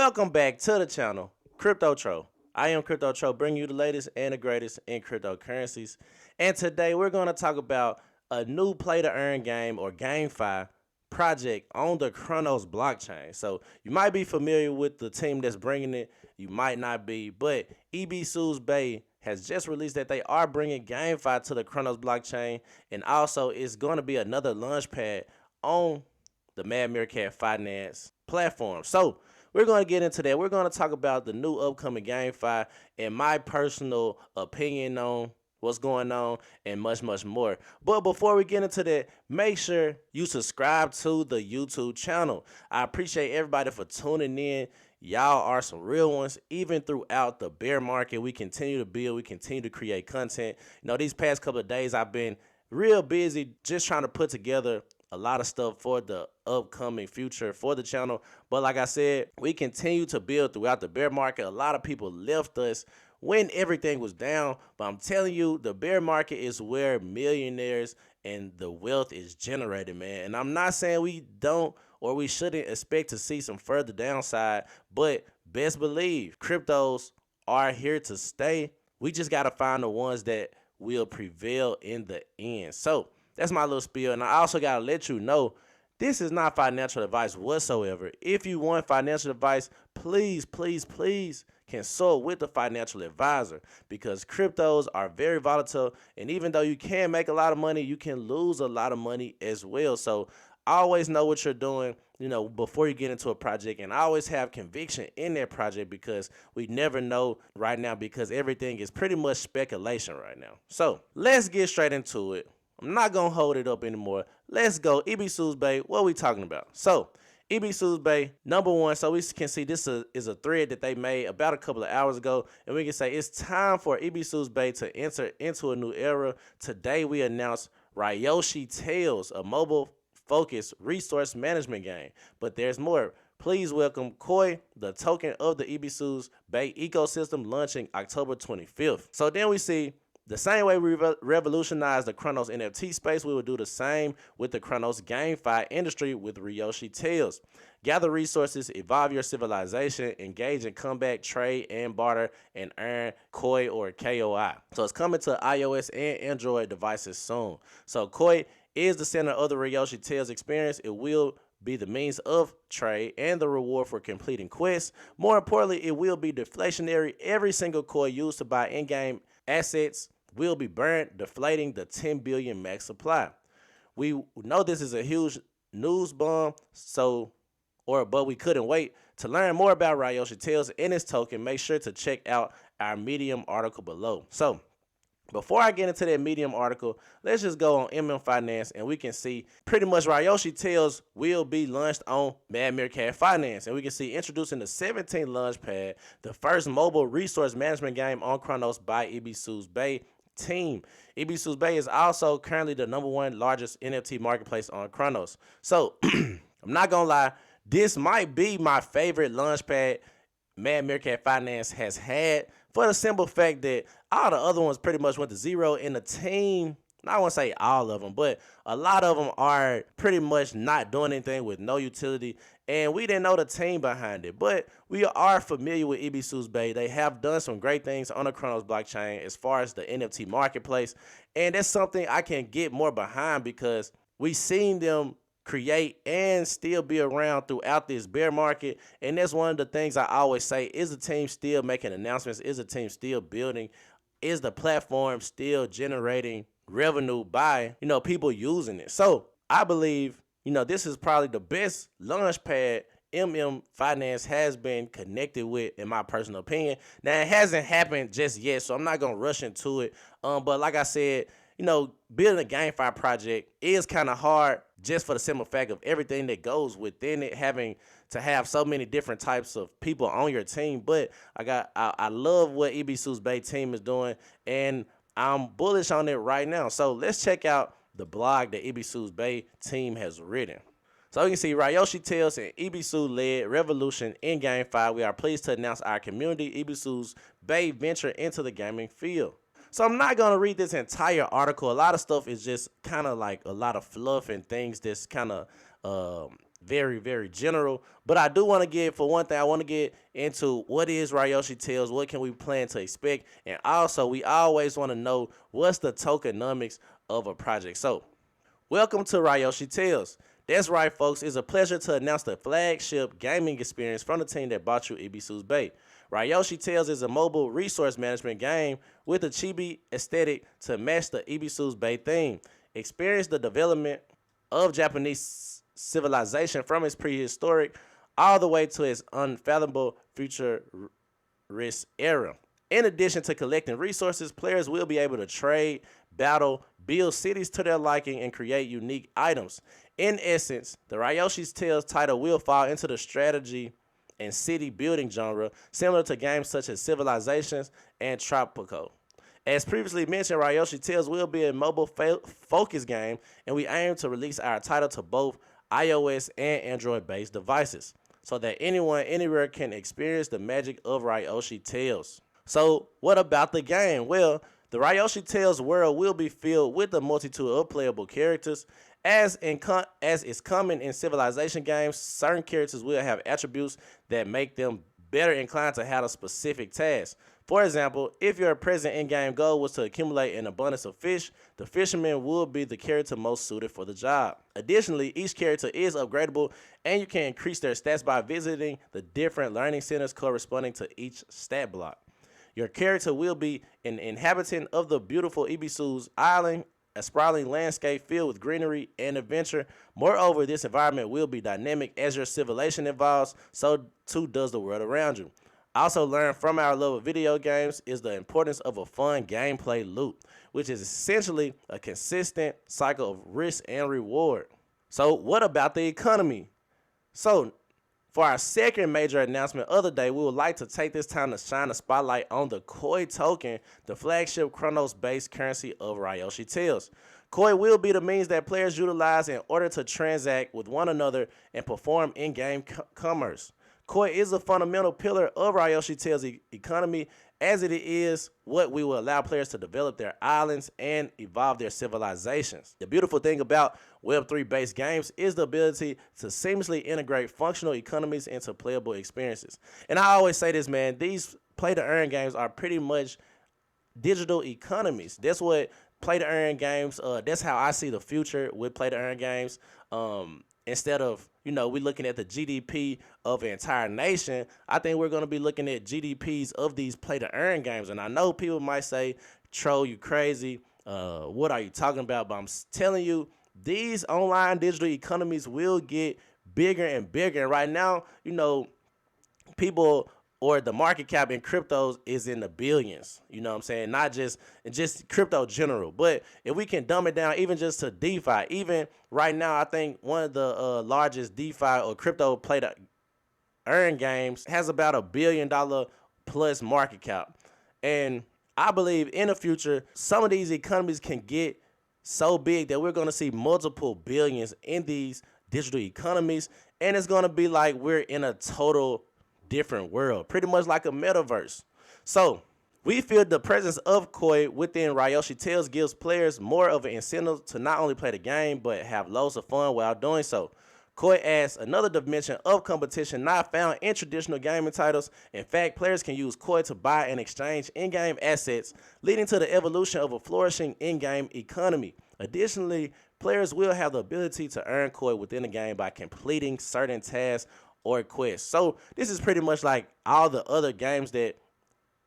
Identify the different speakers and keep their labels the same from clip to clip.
Speaker 1: Welcome back to the channel, Crypto Tro. I am Crypto Tro, bringing you the latest and the greatest in cryptocurrencies. And today we're going to talk about a new play-to-earn game or GameFi project on the Cronos blockchain. So you might be familiar with the team that's bringing it, you might not be, but EBSU's Bay has just released that they are bringing GameFi to the Cronos blockchain, and also it's going to be another launchpad on the Mad Meerkat Finance platform. So we're going to get into that. We're going to talk about the new upcoming GameFi and my personal opinion on what's going on and much, much more. But before we get into that, make sure you subscribe to the YouTube channel. I appreciate everybody for tuning in. Y'all are some real ones. Even throughout the bear market, we continue to build, we continue to create content. You know, these past couple of days, I've been real busy just trying to put together a lot of stuff for the upcoming future for the channel. But like I said, we continue to build throughout the bear market. A lot of people left us when everything was down, but I'm telling you, the bear market is where millionaires and the wealth is generated, man. And I'm not saying we don't or we shouldn't expect to see some further downside, but best believe cryptos are here to stay. We just got to find the ones that will prevail in the end. So that's my little spiel. And I also got to let you know, this is not financial advice whatsoever. If you want financial advice, please, please, please consult with a financial advisor, because cryptos are very volatile. And even though you can make a lot of money, you can lose a lot of money as well. So always know what you're doing, you know, before you get into a project, and always have conviction in that project, because we never know right now, because everything is pretty much speculation right now. So let's get straight into it. I'm not going to hold it up anymore. Let's go. EBSU's Bay, what are we talking about? So EBSU's Bay, number one, so we can see this is a thread that they made about a couple of hours ago, and we can say it's time for EBSU's Bay to enter into a new era. Today we announced Ryoshi Tales, a mobile-focused resource management game. But there's more. Please welcome Koi, the token of the EBSU's Bay ecosystem, launching October 25th. So then we see, the same way we revolutionized the Cronos NFT space, we will do the same with the Cronos GameFi industry with Ryoshi Tales. Gather resources, evolve your civilization, engage in combat, trade, and barter, and earn Koi or KOI. So it's coming to iOS and Android devices soon. So Koi is the center of the Ryoshi Tales experience. It will be the means of trade and the reward for completing quests. More importantly, it will be deflationary. Every single coin used to buy in-game assets will be burnt, deflating the 10 billion max supply. We know this is a huge news bomb, but we couldn't wait. To learn more about Ryoshi Tales and its token, make sure to check out our Medium article below. So before I get into that Medium article, let's just go on MM Finance, and we can see pretty much Ryoshi Tales will be launched on Mad Meerkat Finance. And we can see introducing the 17th Launchpad, the first mobile resource management game on Cronos by EBSU's Bay team. EBSU's Bay is also currently the #1 largest NFT marketplace on Cronos. So I'm not going to lie, this might be my favorite Launchpad Mad Meerkat Finance has had, for the simple fact that all the other ones pretty much went to zero, and the team, I won't say all of them, but a lot of them are pretty much not doing anything with no utility, and we didn't know the team behind it. But we are familiar with EBSU's Bay. They have done some great things on the Cronos blockchain as far as the NFT marketplace, and that's something I can get more behind, because we seen them create and still be around throughout this bear market. And that's one of the things I always say, is the team still making announcements? Is the team still building? Is the platform still generating revenue by, you know, people using it? So I believe, you know, this is probably the best launchpad MM Finance has been connected with, in my personal opinion. Now, it hasn't happened just yet, so I'm not going to rush into it. But like I said, you know, building a GameFi project is kind of hard, just for the simple fact of everything that goes within it, having to have so many different types of people on your team. But I love what EBSU's Bay team is doing, and I'm bullish on it right now. So let's check out the blog that EBSU's Bay team has written. So you can see Ryoshi Tales and EBSU-led revolution in GameFi. We are pleased to announce our community, EBSU's Bay, venture into the gaming field. So I'm not going to read this entire article. A lot of stuff is just kind of like a lot of fluff and things that's kind of very, very general. But I do want to get, for one thing, I want to get into what is Ryoshi Tales, what can we plan to expect, and also we always want to know what's the tokenomics of a project. So, welcome to Ryoshi Tales. That's right, folks. It's a pleasure to announce the flagship gaming experience from the team that bought you Ibisu's Bay. Ryoshi Tales is a mobile resource management game with a chibi aesthetic to match the Ibisu's Bay theme. Experience the development of Japanese civilization from its prehistoric all the way to its unfathomable futurist era. In addition to collecting resources, players will be able to trade, battle, build cities to their liking, and create unique items. In essence, the Ryoshi's Tales title will fall into the strategy and city building genre, similar to games such as Civilizations and Tropico. As previously mentioned, Ryoshi Tales will be a mobile focused game, and we aim to release our title to both iOS and Android-based devices, so that anyone anywhere can experience the magic of Ryoshi Tales. So, what about the game? Well, the Ryoshi Tales world will be filled with a multitude of playable characters. As is common in Civilization games, certain characters will have attributes that make them better inclined to handle specific tasks. For example, if your present in-game goal was to accumulate an abundance of fish, the fisherman will be the character most suited for the job. Additionally, each character is upgradable, and you can increase their stats by visiting the different learning centers corresponding to each stat block. Your character will be an inhabitant of the beautiful Ibisu's Island, a sprawling landscape filled with greenery and adventure. Moreover, this environment will be dynamic as your civilization evolves, so too does the world around you. Also learn from our love of video games is the importance of a fun gameplay loop, which is essentially a consistent cycle of risk and reward. So what about the economy? So for our second major announcement of the day, we would like to take this time to shine a spotlight on the Koi token, the flagship Cronos-based currency of Ryoshi Tales. Koi will be the means that players utilize in order to transact with one another and perform in-game commerce. Koi is a fundamental pillar of Ryoshi Tales' economy, as it is what we will allow players to develop their islands and evolve their civilizations. The beautiful thing about Web3-based games is the ability to seamlessly integrate functional economies into playable experiences. And I always say this, man, these play-to-earn games are pretty much digital economies. That's what play-to-earn games, that's how I see the future with play-to-earn games. Instead of, we looking at the GDP of an entire nation, I think we're going to be looking at GDPs of these play-to-earn games. And I know people might say, Tro, you crazy. What are you talking about? But I'm telling you, these online digital economies will get bigger and bigger. And right now, people or the market cap in cryptos is in the billions. You know what I'm saying? Not just crypto general. But if we can dumb it down even just to DeFi, even right now, I think one of the largest DeFi or crypto play to earn games has about $1 billion plus market cap. And I believe in the future, some of these economies can get so big that we're going to see multiple billions in these digital economies. And it's going to be like we're in a total different world, pretty much like a metaverse. So we feel the presence of Koi within Ryoshi Tales gives players more of an incentive to not only play the game, but have loads of fun while doing so. Koi adds another dimension of competition not found in traditional gaming titles. In fact, players can use Koi to buy and exchange in-game assets, leading to the evolution of a flourishing in-game economy. Additionally, players will have the ability to earn Koi within the game by completing certain tasks or quests. So this is pretty much like all the other games that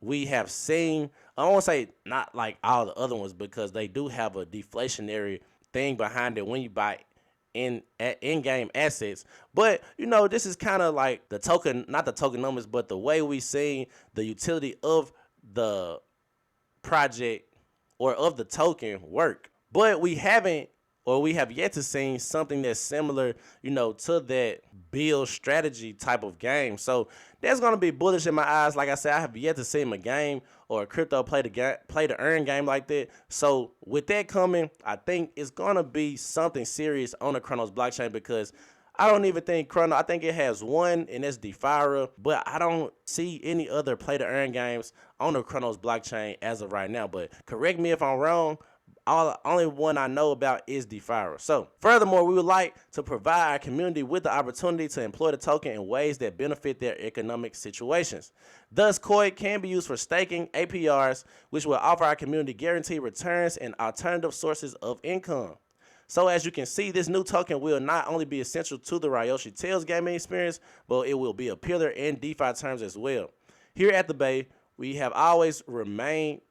Speaker 1: we have seen. I don't want to say not like all the other ones, because they do have a deflationary thing behind it when you buy in-game assets. But this is kind of like the token, not the tokenomics, but the way we see the utility of the project or of the token work. But we have yet to see something that's similar, to that build strategy type of game. So that's going to be bullish in my eyes. Like I said, I have yet to see a game or a crypto play to earn game like that. So with that coming, I think it's going to be something serious on the Cronos blockchain, because I don't even think Cronos, I think it has one, and that's Defira, but I don't see any other play to earn games on the Cronos blockchain as of right now. But correct me if I'm wrong. Only one I know about is Defirer. So, furthermore, we would like to provide our community with the opportunity to employ the token in ways that benefit their economic situations. Thus, COI can be used for staking APRs, which will offer our community guaranteed returns and alternative sources of income. So as you can see, this new token will not only be essential to the Ryoshi Tales gaming experience, but it will be a pillar in DeFi terms as well. Here at the Bay, we have always remained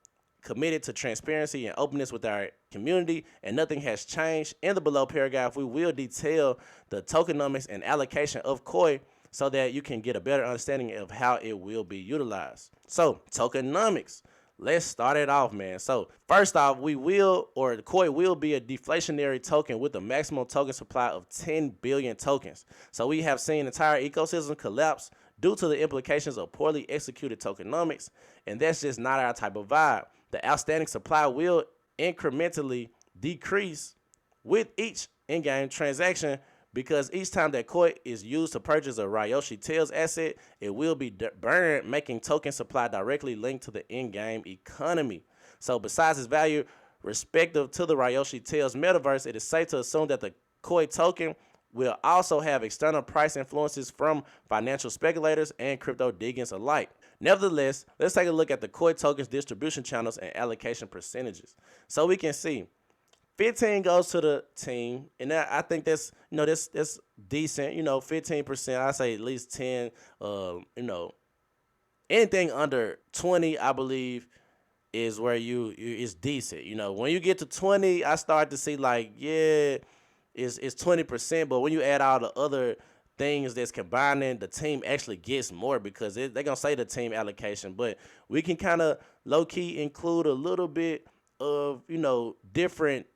Speaker 1: committed to transparency and openness with our community, and nothing has changed. In the below paragraph, we will detail the tokenomics and allocation of COI so that you can get a better understanding of how it will be utilized. So, tokenomics. Let's start it off, man. So first off, the COI will be a deflationary token with a maximum token supply of 10 billion tokens. So we have seen entire ecosystem collapse due to the implications of poorly executed tokenomics, and that's just not our type of vibe. The outstanding supply will incrementally decrease with each in-game transaction, because each time that COI is used to purchase a Ryoshi Tales asset, it will be burned, making token supply directly linked to the in-game economy. So besides its value respective to the Ryoshi Tales metaverse, it is safe to assume that the COI token will also have external price influences from financial speculators and crypto diggings alike. Nevertheless, let's take a look at the COI token's distribution channels and allocation percentages. So we can see 15 goes to the team, and I think that's that's decent. 15%. I say at least 10. Anything under 20, I believe, is where is decent. When you get to 20, I start to see like, yeah, it's 20%. But when you add all the other things that's combining, the team actually gets more, because they're gonna say the team allocation, but we can kind of low key include a little bit of different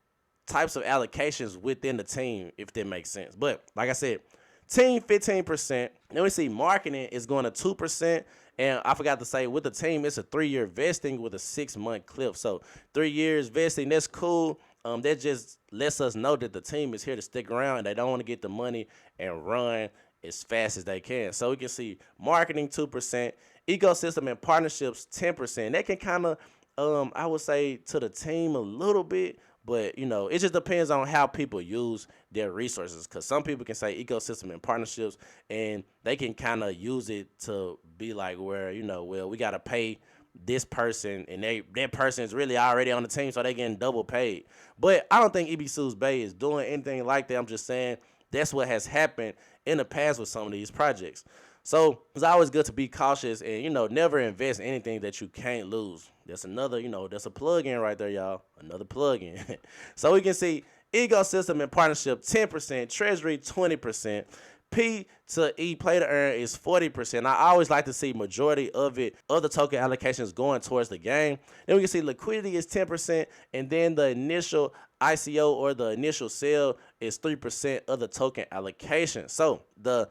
Speaker 1: types of allocations within the team, if that makes sense. But like I said, team 15%. Then we see marketing is going to 2%. And I forgot to say, with the team, it's a 3-year vesting with a 6-month cliff. So 3 years vesting, that's cool. That just lets us know that the team is here to stick around, and they don't want to get the money and run as fast as they can. So we can see marketing 2%, ecosystem and partnerships 10%. That can kind of, I would say, to the team a little bit. But, it just depends on how people use their resources, because some people can say ecosystem and partnerships, and they can kind of use it to be like where, well, we got to pay this person, and that person is really already on the team, so they getting double paid. But I don't think EBSU's Bay is doing anything like that. I'm just saying that's what has happened in the past with some of these projects. So it's always good to be cautious and, never invest in anything that you can't lose. That's another, that's a plug-in right there, y'all. Another plug-in. So we can see ecosystem and partnership 10%, treasury 20%, P to E play to earn is 40%. I always like to see majority of the token allocations going towards the game. Then we can see liquidity is 10%, and then the initial ICO or the initial sale is 3% of the token allocation. So the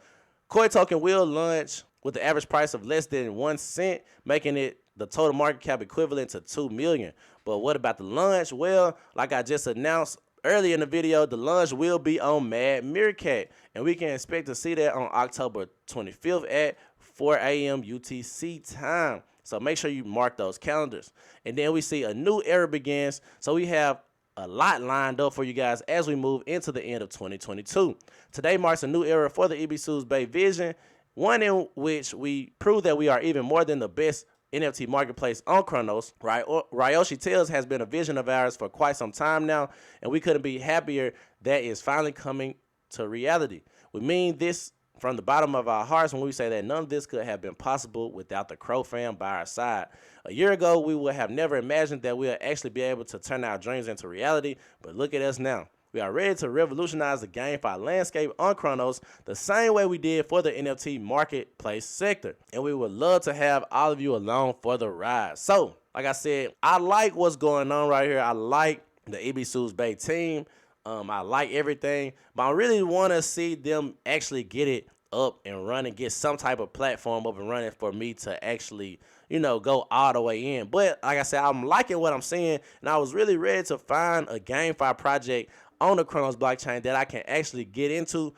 Speaker 1: COI token will launch with the average price of less than 1 cent, making it the total market cap equivalent to 2 million. But what about the launch? Well, like I just announced earlier in the video, the launch will be on Mad Meerkat, and we can expect to see that on October 25th at 4 a.m. UTC time. So make sure you mark those calendars. And then we see a new era begins. So we have a lot lined up for you guys as we move into the end of 2022. Today marks a new era for the EBSU's Bay vision, one in which we prove that we are even more than the best NFT marketplace on Cronos. Ryoshi Tales has been a vision of ours for quite some time now, and we couldn't be happier that it's finally coming to reality. We mean this from the bottom of our hearts when we say that none of this could have been possible without the Crow fam by our side. A year ago, we would have never imagined that we'll actually be able to turn our dreams into reality, but look at us now. We are ready to revolutionize the GameFi landscape on Cronos the same way we did for the NFT marketplace sector. And we would love to have all of you along for the ride. So, like I said, I like what's going on right here. I like the EBSU's Bay team. I like everything, but I really want to see them actually get it up and running, get some type of platform up and running for me to actually, go all the way in. But like I said, I'm liking what I'm seeing, and I was really ready to find a GameFi project on the Cronos blockchain that I can actually get into,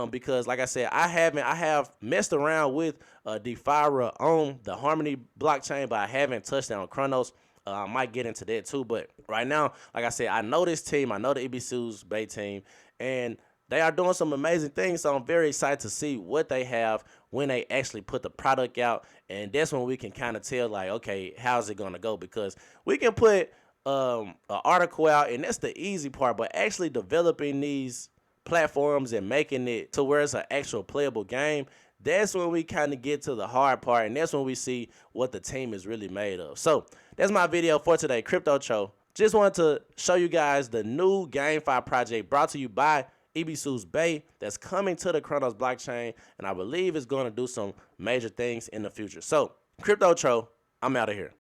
Speaker 1: because like I said, I have messed around with Defirer on the Harmony blockchain, but I haven't touched it on Cronos. I might get into that too, but right now, like I said, I know this team. I know the Ibisu's Bay team, and they are doing some amazing things. So I'm very excited to see what they have when they actually put the product out, and that's when we can kind of tell, like, okay, how's it gonna go? Because we can put an article out, and that's the easy part, but actually developing these platforms and making it to where it's an actual playable game, that's when we kind of get to the hard part, and that's when we see what the team is really made of. So that's my video for today, Crypto Cho. Just wanted to show you guys the new GameFi project brought to you by Ibisu's Bay that's coming to the Cronos blockchain, and I believe it's going to do some major things in the future. So, Crypto Cho, I'm out of here.